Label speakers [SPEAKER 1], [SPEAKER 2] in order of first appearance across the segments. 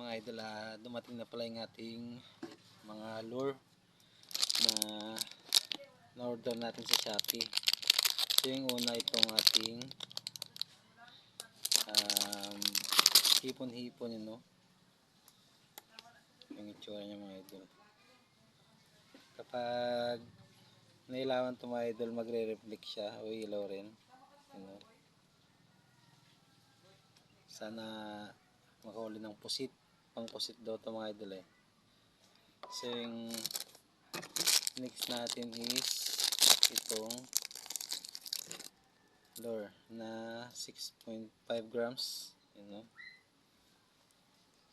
[SPEAKER 1] mga idol, dumating na pala yung ating mga lure na na-order natin sa Shopee. So yung una, itong ating hipon-hipon yun, no? Yung itsura niya mga idol. Kapag nailawan ito mga idol, magre-reflect siya o ilaw rin, you know? Sana makahuli ng pusit, pang pusit daw ito mga idol eh. So yung next natin is itong lure na 6.5 grams, you know?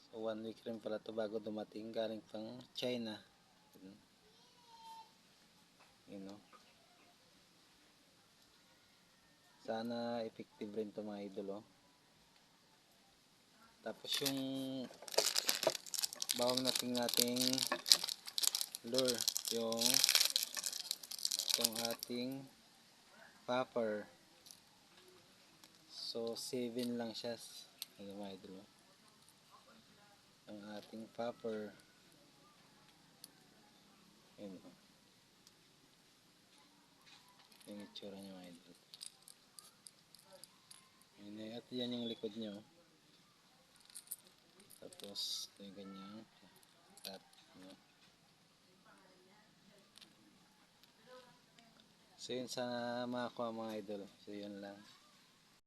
[SPEAKER 1] So 1 week rin pala ito bago dumating, galing pang China, you know? Sana effective rin ito mga idol, oh. Tapos yung bawang nating lure, yung itong ating popper. So 7 lang siya, ano mga idol, oh. Ang ating popper, yun, oh. Yung itsura niya mga idol. Yun, at yan yung likod niya, oh. Tapos ito yung ganyang at, no? So yun, sana makakuha mga idol. So yun lang.